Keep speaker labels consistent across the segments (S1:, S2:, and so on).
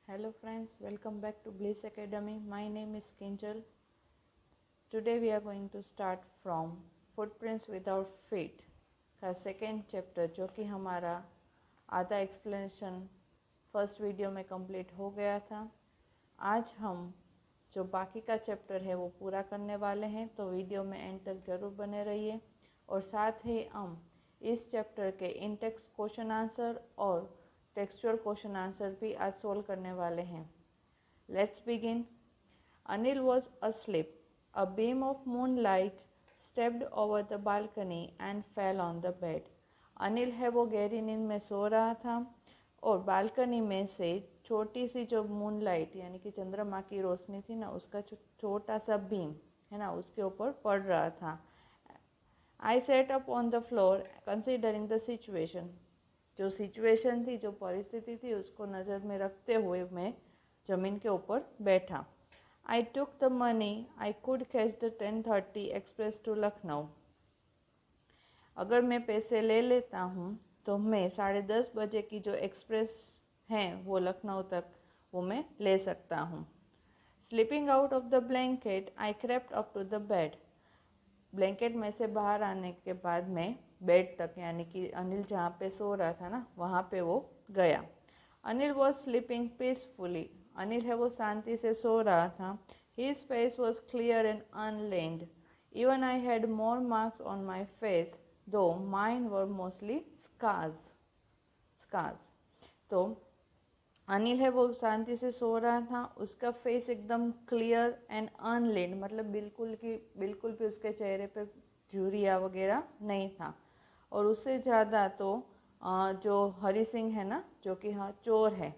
S1: Hello friends, welcome back to Bliss Academy. My name is Kinjal. Today we are going to start from Footprints Without Feet का second chapter, जो कि हमारा आधा explanation first video में complete हो गया था। आज हम जो बाकी का चैप्टर है वो पूरा करने वाले हैं, तो वीडियो में एंड तक ज़रूर बने रहिए। और साथ ही हम इस चैप्टर के इंटेक्स्ट क्वेश्चन आंसर और टेक्सचुअल क्वेश्चन आंसर भी आज सोल्व करने वाले हैं। Let's begin. Anil was asleep. A beam of moonlight stepped over the balcony and fell on the bed. Anil है वो गहरी नींद में सो रहा था और बालकनी में से छोटी सी जो मूनलाइट यानी कि चंद्रमा की रोशनी थी ना, उसका छोटा सा बीम है ना, उसके ऊपर पड़ रहा था। I set up on the floor considering the situation. जो सिचुएशन थी, जो परिस्थिति थी, उसको नज़र में रखते हुए मैं ज़मीन के ऊपर बैठा। I took the money I could catch the 10:30 express to Lucknow. अगर मैं पैसे ले लेता हूँ तो मैं 10:30 बजे की जो एक्सप्रेस है वो लखनऊ तक वो मैं ले सकता हूँ। Sleeping out of the blanket I crept up to the bed. Blanket में से बाहर आने के बाद मैं बेड तक, यानी कि अनिल जहाँ पे सो रहा था ना, वहाँ पे वो गया। Anil was sleeping peacefully. Anil है वो शांति से सो रहा था। His face was clear and unlined. Even I had more marks on my face, though mine were mostly scars. तो अनिल है वो शांति से सो रहा था। उसका फेस एकदम क्लियर एंड अनलेंड, मतलब बिल्कुल भी उसके चेहरे पे झुर्रियाँ वगैरह नहीं था। और उससे ज़्यादा तो जो हरी सिंह है ना, जो कि हाँ चोर है,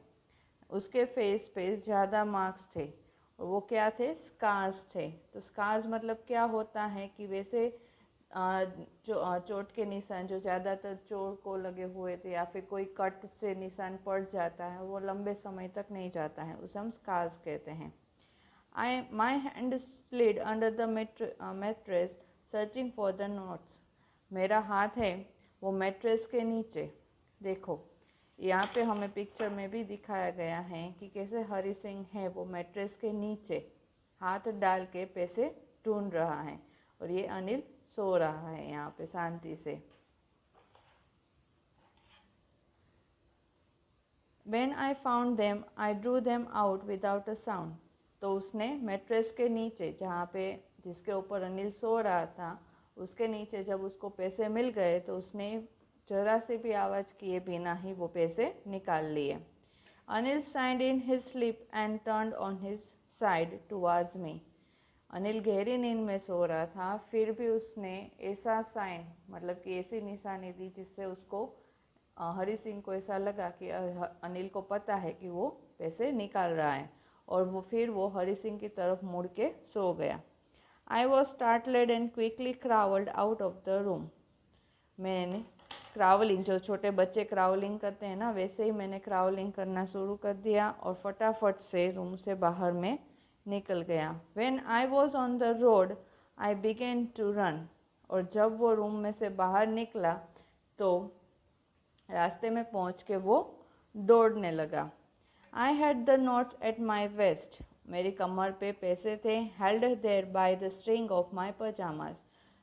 S1: उसके फेस पे ज़्यादा मार्क्स थे। और वो क्या थे? स्कार्स थे। तो स्कार्स मतलब क्या होता है कि वैसे जो चोट के निशान जो ज़्यादातर चोर को लगे हुए थे, या फिर कोई कट से निशान पड़ जाता है, वो लंबे समय तक नहीं जाता है, उसे हम स्कार्स कहते हैं। My hand slid under the mattress searching for the notes. मेरा हाथ है वो मैट्रेस के नीचे। देखो यहाँ पे हमें पिक्चर में भी दिखाया गया है कि कैसे हरी सिंह है वो मैट्रेस के नीचे हाथ डाल के पैसे ढूंढ रहा है, और ये अनिल सो रहा है यहाँ पे शांति से। When I found them, I drew them out without a sound. तो उसने मैट्रेस के नीचे, जहाँ पे जिसके ऊपर अनिल सो रहा था, उसके नीचे जब उसको पैसे मिल गए तो उसने जरा से भी आवाज़ किए बिना ही वो पैसे निकाल लिए। Anil side in his sleep and turned on his side towards me. Anil गहरी नींद में सो रहा था, फिर भी उसने ऐसा साइन, मतलब कि ऐसी निशानी दी जिससे उसको हरी सिंह को ऐसा लगा कि अनिल को पता है कि वो पैसे निकाल रहा है, और वो हरी सिंह की तरफ मुड़ के सो गया। I was startled and quickly crawled out of the room. मैंने क्रावलिंग, जो छोटे बच्चे क्रावलिंग करते हैं ना, वैसे ही मैंने क्रावलिंग करना शुरू कर दिया और फटाफट से रूम से बाहर में निकल गया। When I was on the road I began to run. और जब वो रूम में से बाहर निकला तो रास्ते में पहुंच के वो दौड़ने लगा। I had the notes at my waste. मेरी कमर पे पैसे थे। Held there by the string of my pyjamas.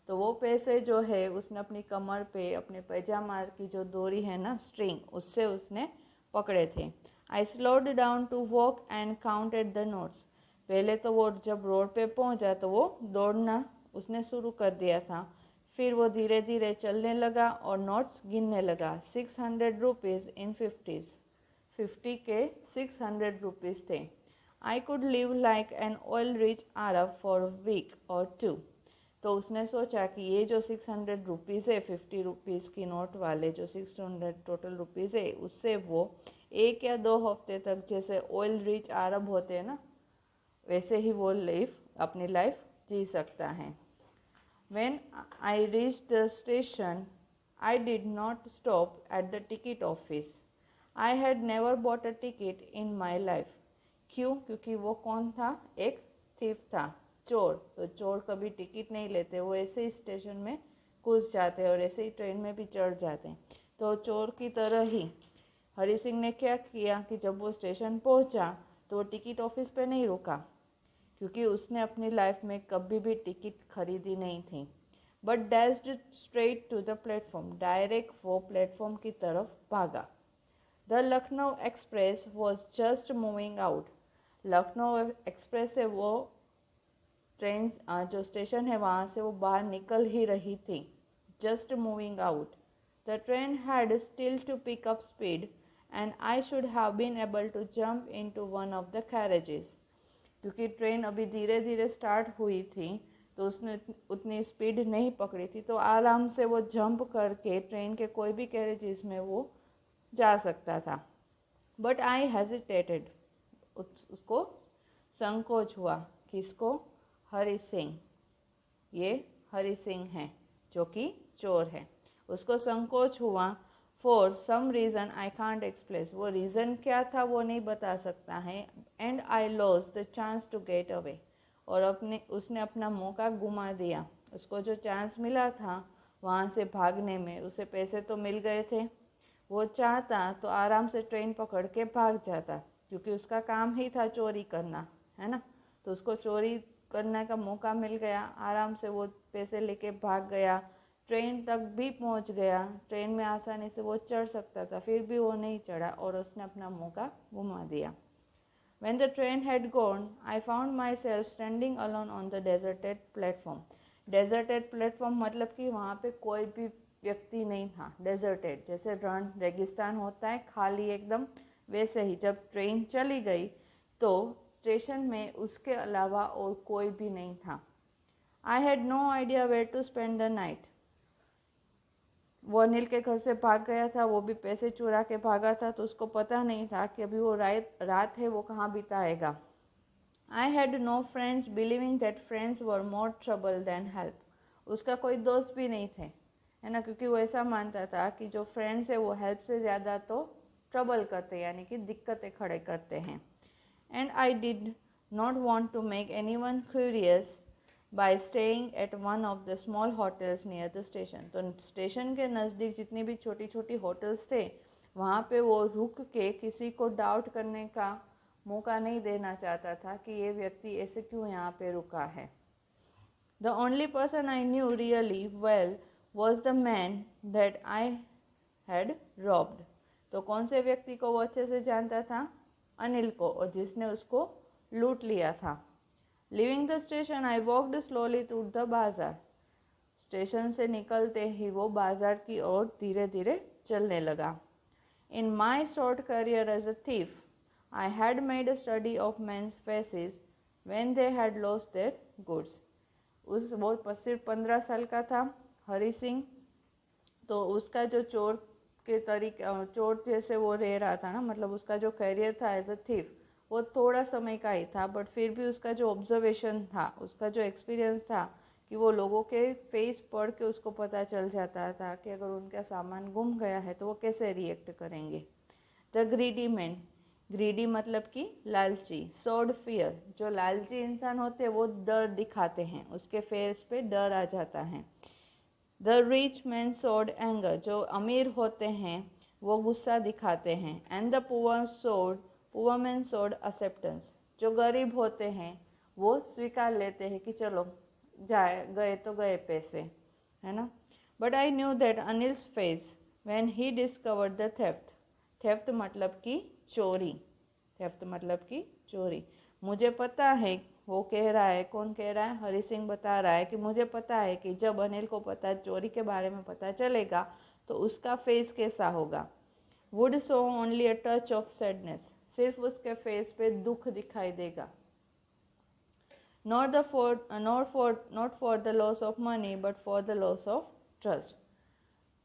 S1: तो वो पैसे जो है उसने अपनी कमर पे, अपने पैजामा की जो डोरी है ना, स्ट्रिंग, उससे उसने पकड़े थे। I slowed down to walk and counted the notes. पहले तो वो जब रोड पे पहुंचा तो वो दौड़ना उसने शुरू कर दिया था। फिर वो धीरे धीरे चलने लगा और नोट्स गिनने लगा। 600 रुपीज़ इन 50s। 50 के 600 रुपीज़ थे। I could live like an oil rich Arab for week और 2। तो उसने सोचा कि ये जो 600 रुपीज़ है, 50 रुपीज़ की नोट वाले जो 600 टोटल रुपीज़ है, उससे वो 1 या 2 हफ्ते तक, जैसे ऑयल रिच अरब होते हैं ना, वैसे ही वो अपनी लाइफ जी सकता है। When I reached the station, I did not stop at the ticket office. I had never bought a ticket in my life. क्यों? क्योंकि वो कौन था? एक थीफ था, चोर। तो चोर कभी टिकट नहीं लेते, वो ऐसे ही स्टेशन में घुस जाते हैं और ऐसे ही ट्रेन में भी चढ़ जाते हैं। तो चोर की तरह ही हरी सिंह ने क्या किया कि जब वो स्टेशन पहुंचा तो वो टिकट ऑफिस पे नहीं रुका, क्योंकि उसने अपनी लाइफ में कभी भी टिकट खरीदी नहीं थी, but dashed straight to the platform, direct वो प्लेटफॉर्म की तरफ भागा। The Lucknow Express was just moving out. Lucknow Express से वो ट्रेन जो स्टेशन है वहाँ से वो बाहर निकल ही रही थी, just moving out. The train had still to pick up speed and I should have been able to jump into one of the carriages. क्योंकि ट्रेन अभी धीरे धीरे स्टार्ट हुई थी तो उसने उतनी स्पीड नहीं पकड़ी थी, तो आराम से वो जंप करके ट्रेन के कोई भी कैरेजेस में वो जा सकता था। बट आई हेजिटेटेड, उसको संकोच हुआ। किसको? हरी सिंह। ये हरी सिंह है जो कि चोर है, उसको संकोच हुआ। For some reason I can't explain, वो रीज़न क्या था वो नहीं बता सकता है। And I lost the chance to get away, और उसने अपना मौका गुमा दिया। उसको जो चांस मिला था वहाँ से भागने में, उसे पैसे तो मिल गए थे, वो चाहता तो आराम से ट्रेन पकड़ के भाग जाता, क्योंकि उसका काम ही था चोरी करना, है ना। तो उसको चोरी करने का मौका मिल गया, आराम से वो पैसे लेके भाग गया, ट्रेन तक भी पहुंच गया, ट्रेन में आसानी से वो चढ़ सकता था, फिर भी वो नहीं चढ़ा और उसने अपना मौका गुमा दिया। When the train had gone, I found myself standing alone on the deserted platform. Deserted platform मतलब कि वहाँ पे कोई भी व्यक्ति नहीं था। Deserted जैसे रण रेगिस्तान होता है खाली एकदम, वैसे ही जब ट्रेन चली गई तो स्टेशन में उसके अलावा और कोई भी नहीं था। I had no idea where to spend the night. वो अनिल के घर से भाग गया था, वो भी पैसे चुरा के भागा था, तो उसको पता नहीं था कि अभी वो रात है वो कहाँ बिताएगा। I had no friends, believing that friends were more trouble than help. उसका कोई दोस्त भी नहीं थे, है ना, क्योंकि वो ऐसा मानता था कि जो फ्रेंड्स है वो हेल्प से ज़्यादा तो ट्रबल करते हैं, यानी कि दिक्कतें खड़े करते हैं। And I did not want to make anyone curious by staying at one of the small hotels near the station. तो स्टेशन के नज़दीक जितनी भी छोटी छोटी होटल्स थे वहाँ पे वो रुक के किसी को डाउट करने का मौका नहीं देना चाहता था कि ये व्यक्ति ऐसे क्यों यहाँ पे रुका है। The only person I knew really well was the man that I had robbed. तो कौन से व्यक्ति को वो अच्छे से जानता था? अनिल को, और जिसने उसको लूट लिया था। Living the station I walked slowly through the बाजार। स्टेशन से निकलते ही वो बाजार की ओर धीरे धीरे चलने लगा। In my short career as a thief I had made a study of men's faces when they had lost their goods. वो सिर्फ 15 साल का था हरी सिंह, तो उसका जो चोर के तरीके, चोर जैसे वो रह रहा था ना, मतलब उसका जो करियर था एज अ थीफ वो थोड़ा समय का ही था, बट फिर भी उसका जो ऑब्जर्वेशन था, उसका जो एक्सपीरियंस था कि वो लोगों के फेस पढ़ के उसको पता चल जाता था कि अगर उनका सामान गुम गया है तो वो कैसे रिएक्ट करेंगे। द ग्रीडी मैन, ग्रीडी मतलब कि लालची, सॉड फियर, जो लालची इंसान होते हैं वो डर दिखाते हैं, उसके फेस पे डर आ जाता है। The rich man sawed anger, जो अमीर होते हैं वो गुस्सा दिखाते हैं। And the poor man sawed acceptance, जो गरीब होते हैं वो स्वीकार लेते हैं कि चलो जाए, गए तो गए पैसे, है ना। But I knew that Anil's face when he discovered the theft. Theft मतलब कि चोरी, थेफ्ट मतलब कि चोरी। मुझे पता है, वो कह रहा है, कौन कह रहा है? हरी सिंह बता रहा है कि मुझे पता है कि जब अनिल को पता चोरी के बारे में पता चलेगा तो उसका फेस कैसा होगा। Would show only a touch of sadness, सिर्फ उसके फेस पे दुख दिखाई देगा। Not for the loss of money but for the loss of trust.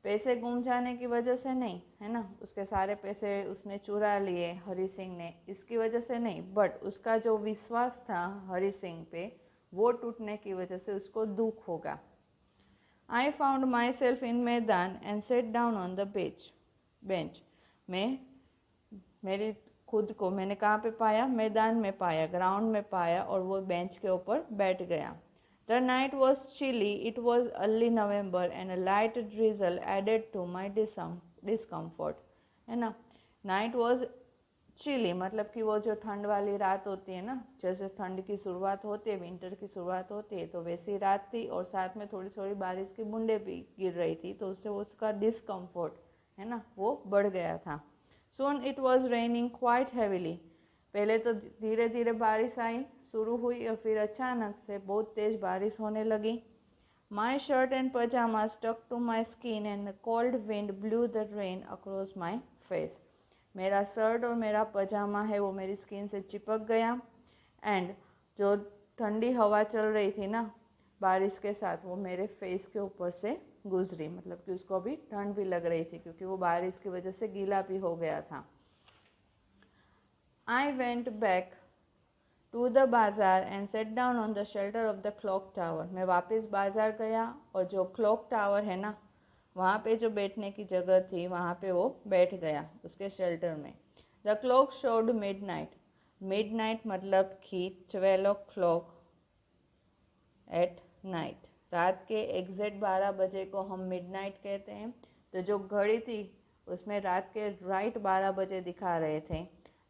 S1: पैसे गुम जाने की वजह से नहीं, है ना, उसके सारे पैसे उसने चुरा लिए हरी सिंह ने, इसकी वजह से नहीं, बट उसका जो विश्वास था हरी सिंह पे वो टूटने की वजह से उसको दुख होगा। I found my self in मैदान and sat down on the bench. मेरी खुद को मैंने कहाँ पे पाया? मैदान में पाया, ग्राउंड में पाया, और वो बेंच के ऊपर बैठ गया। The night was chilly, it was early November and a light drizzle added to my discomfort, है ना। नाइट वॉज चिली, मतलब कि वो जो ठंड वाली रात होती है ना, जैसे ठंड की शुरुआत होती है, विंटर की शुरुआत होती है, तो वैसी रात थी और साथ में थोड़ी थोड़ी बारिश की बूंदें भी गिर रही थी, तो उससे उसका डिस्कम्फर्ट है ना वो बढ़ गया था। Soon it was raining quite heavily, पहले तो धीरे धीरे बारिश आई, शुरू हुई और फिर अचानक से बहुत तेज बारिश होने लगी। My shirt and pyjama stuck to my skin and the cold wind blew the rain across my face, मेरा शर्ट और मेरा पजामा है वो मेरी स्किन से चिपक गया एंड जो ठंडी हवा चल रही थी ना बारिश के साथ वो मेरे फेस के ऊपर से गुजरी, मतलब कि उसको अभी ठंड भी लग रही थी क्योंकि वो बारिश की वजह से गीला भी हो गया था। I went back to the bazaar and sat down on the shelter of the clock tower, मैं वापस बाजार गया और जो क्लॉक टावर है ना वहाँ पे जो बैठने की जगह थी वहाँ पे वो बैठ गया उसके शेल्टर में। The clock showed midnight, midnight मतलब कि 12 o'clock एट नाइट, रात के एग्जैक्ट 12 बजे को हम मिडनाइट कहते हैं। तो जो घड़ी थी उसमें रात के राइट 12 बजे दिखा रहे थे।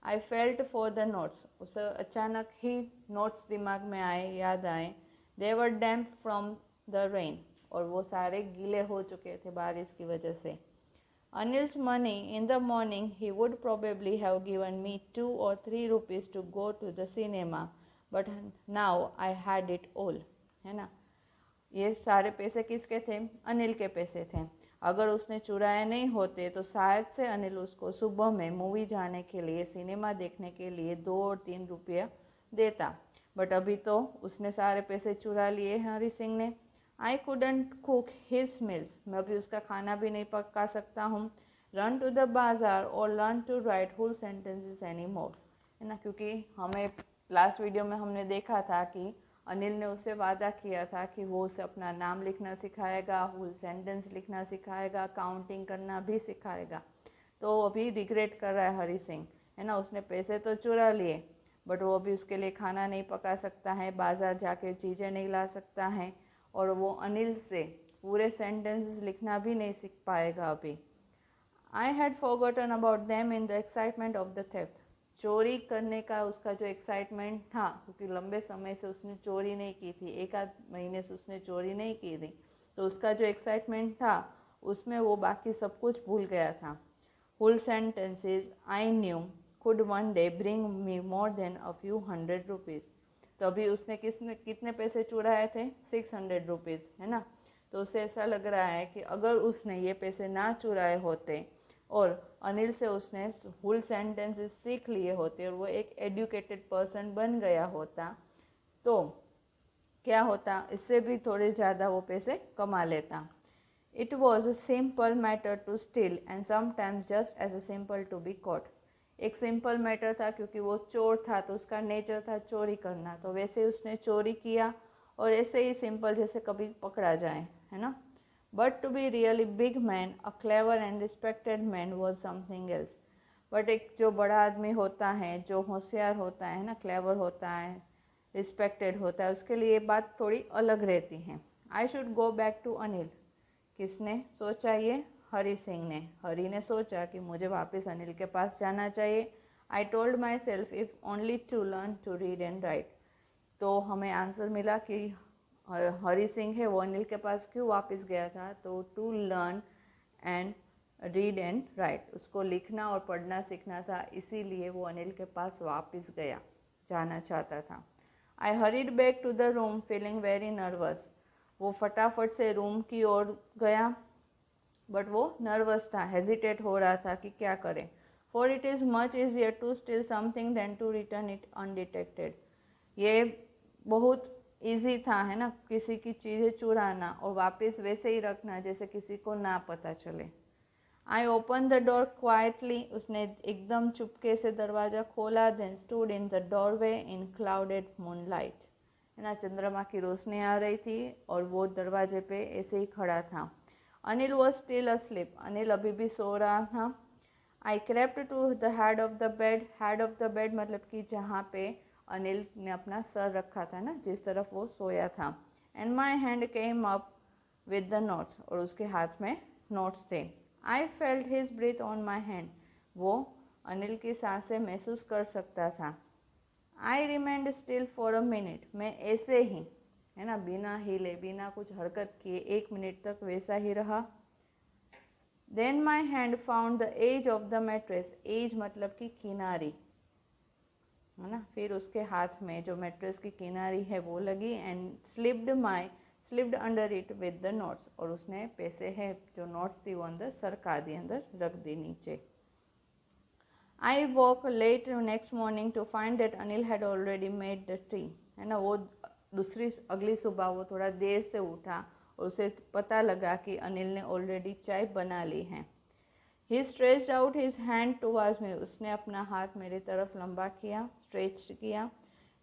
S1: I felt for the notes, उसे अचानक ही नोट्स दिमाग में आए, याद आए। दे वर डैम्प फ्रॉम द रेन, और वो सारे गीले हो चुके थे बारिश की वजह से। Anil's money in the morning, he would probably have given me 2 or 3 rupees to go to the cinema, but now I had it all, है ना। ये सारे पैसे किसके थे? अनिल के पैसे थे। अगर उसने चुराए नहीं होते तो शायद से अनिल उसको सुबह में मूवी जाने के लिए, सिनेमा देखने के लिए 2 और 3 रुपया देता, बट अभी तो उसने सारे पैसे चुरा लिए हरी सिंह ने। I couldn't cook his meals, मैं अभी उसका खाना भी नहीं पका सकता हूँ। रन टू द बाजार और learn to write whole sentences any more, है ना, क्योंकि हमें लास्ट वीडियो में हमने देखा था कि अनिल ने उससे वादा किया था कि वो उसे अपना नाम लिखना सिखाएगा, होल सेंटेंस लिखना सिखाएगा, काउंटिंग करना भी सिखाएगा। तो अभी रिग्रेट कर रहा है हरी सिंह, है ना, उसने पैसे तो चुरा लिए बट वो अभी उसके लिए खाना नहीं पका सकता है, बाजार जाके चीज़ें नहीं ला सकता है, और वो अनिल से पूरे सेंटेंसेस लिखना भी नहीं सीख पाएगा अभी। I had forgotten about them in the excitement of the theft, चोरी करने का उसका जो एक्साइटमेंट था, क्योंकि लंबे समय से उसने चोरी नहीं की थी, 1 आध महीने से उसने चोरी नहीं की थी, तो उसका जो एक्साइटमेंट था उसमें वो बाकी सब कुछ भूल गया था। Whole sentences I knew could one day bring me more than a few 100 rupees, तो अभी उसने कितने पैसे चुराए थे? 600 रुपीज़, है ना। तो उसे ऐसा लग रहा है कि अगर उसने ये पैसे ना चुराए होते और अनिल से उसने फुल सेंटेंसेस सीख लिए होते और वो एक एजुकेटेड पर्सन बन गया होता तो क्या होता, इससे भी थोड़े ज़्यादा वो पैसे कमा लेता। It was a simple matter to steal and sometimes just as a simple to be caught, एक सिंपल मैटर था क्योंकि वो चोर था तो उसका नेचर था चोरी करना, तो वैसे उसने चोरी किया और ऐसे ही सिंपल जैसे कभी पकड़ा जाए, है ना। But to be really big man, a clever and respected man was something else, but एक जो बड़ा आदमी होता है, जो होशियार होता है ना, क्लेवर होता है, रिस्पेक्टेड होता है, उसके लिए बात थोड़ी अलग रहती है। I should go back to Anil, किसने सोचा ये? हरी सिंह ने। हरी ने सोचा कि मुझे वापस अनिल के पास जाना चाहिए। I told myself if only to learn to read and write, तो हमें आंसर मिला कि हरी सिंह है वो अनिल के पास क्यों वापस गया था, तो to learn and read and write, उसको लिखना और पढ़ना सीखना था, इसीलिए वो अनिल के पास वापस जाना चाहता था। I hurried back to the room feeling very nervous, वो फटाफट से रूम की ओर गया बट वो नर्वस था, हेजिटेट हो रहा था कि क्या करें। For it is much easier to steal something than to return it undetected, ये बहुत ईजी था, है ना, किसी की चीज़ें चुराना और वापस वैसे ही रखना जैसे किसी को ना पता चले। I open the door quietly, उसने एकदम चुपके से दरवाज़ा खोला। Then stood in the doorway in clouded moonlight, है ना, चंद्रमा की रोशनी आ रही थी और वो दरवाजे पे ऐसे ही खड़ा था। Anil was still asleep, Anil अभी भी सो रहा था। I crept to the head of the bed, head of the bed मतलब कि जहाँ पे अनिल ने अपना सर रखा था ना, जिस तरफ वो सोया था। And my hand came up with the notes, और उसके हाथ में नोट्स थे। I felt his breath on my hand, वो अनिल की सांसें महसूस कर सकता था। I remained still for a minute, मैं ऐसे ही, है ना, बिना हिले बिना कुछ हरकत किए 1 मिनट तक वैसा ही रहा। Then my hand found the edge of the mattress, edge मतलब कि किनारी, है ना, फिर उसके हाथ में जो मैट्रेस की किनारी है वो लगी। And slipped under it with the notes, और उसने पैसे है जो नोट्स थी वो अंदर सरका दी, अंदर रख दी नीचे। I woke late next morning to find that Anil had already made the tea, है ना, वो अगली सुबह वो थोड़ा देर से उठा और उसे पता लगा कि अनिल ने ऑलरेडी चाय बना ली है। He stretched out his hand towards me, उसने अपना हाथ मेरी तरफ लंबा किया, स्ट्रेच किया।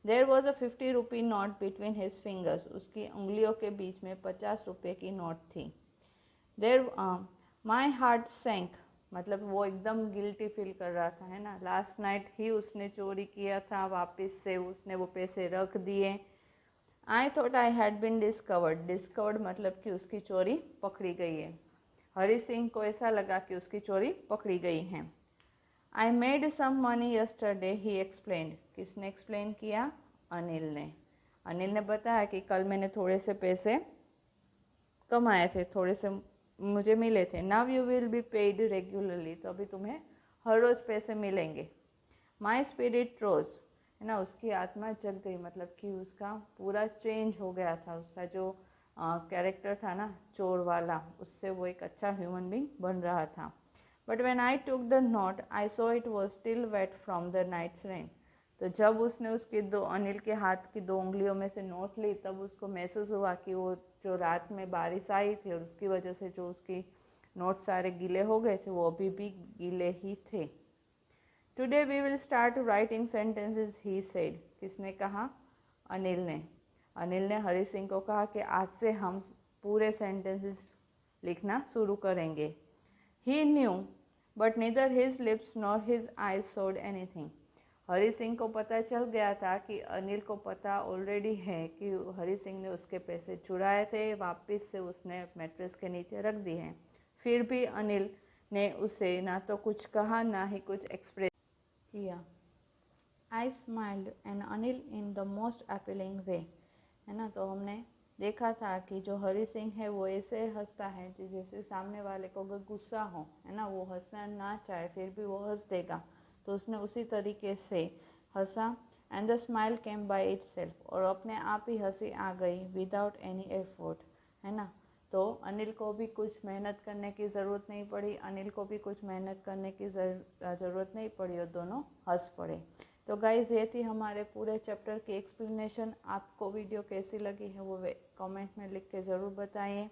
S1: There was a 50 rupee note between his fingers, उसकी उंगलियों के बीच में 50 रुपये की नोट थी। There, my heart sank, मतलब वो एकदम गिल्टी फील कर रहा था, है ना, लास्ट नाइट ही उसने चोरी किया था, वापस से उसने वो पैसे रख दिए। I thought I had been discovered मतलब कि उसकी चोरी पकड़ी गई है। हरी सिंह को ऐसा लगा कि उसकी चोरी पकड़ी गई है। I made some money yesterday, he explained, किसने एक्सप्लेन किया? अनिल ने। अनिल ने बताया कि कल मैंने थोड़े से पैसे कमाए थे, थोड़े से मुझे मिले थे। Now you will be paid regularly, तो अभी तुम्हें हर रोज़ पैसे मिलेंगे। माई स्पिरिट रोज, है ना, उसकी आत्मा जग गई, मतलब कि उसका पूरा चेंज हो गया था, उसका जो कैरेक्टर था ना चोर वाला, उससे वो एक अच्छा ह्यूमन बींग बन रहा था। But when I took the note I saw it was still wet from the night's rain, तो जब उसने उसके अनिल के हाथ की 2 उंगलियों में से नोट ली, तब उसको महसूस हुआ कि वो जो रात में बारिश आई थी और उसकी वजह से जो उसकी नोट सारे गीले हो गए थे, वो अभी भी गीले ही थे। Today we will start writing sentences, he said, किसने कहा? अनिल ने। अनिल ने हरी सिंह को कहा कि आज से हम पूरे सेंटेंसेस लिखना शुरू करेंगे। He knew but neither his lips nor his eyes showed anything, Hari Singh को पता चल गया था कि अनिल को पता ऑलरेडी है कि हरी सिंह ने उसके पैसे चुराए थे, वापस से उसने मैट्रेस के नीचे रख दिए हैं। फिर भी अनिल ने उसे ना तो कुछ कहा ना ही कुछ एक्सप्रेस किया। I smiled and Anil in the most appealing way, है ना, तो हमने देखा था कि जो हरी सिंह है वो ऐसे हंसता है जैसे सामने वाले को अगर गुस्सा हो, है ना, वो हंसना ना चाहे फिर भी वो हंस देगा, तो उसने उसी तरीके से हंसा। And the smile came by itself, और अपने आप ही हंसी आ गई विदाउट एनी एफर्ट, है ना, तो अनिल को भी कुछ मेहनत करने की ज़रूरत नहीं पड़ी, अनिल को भी कुछ मेहनत करने की ज़रूरत नहीं पड़ी, और दोनों हंस पड़े। तो गाइज़ ये थी हमारे पूरे चैप्टर की एक्सप्लेनेशन। आपको वीडियो कैसी लगी है वो कमेंट में लिख के ज़रूर बताइए।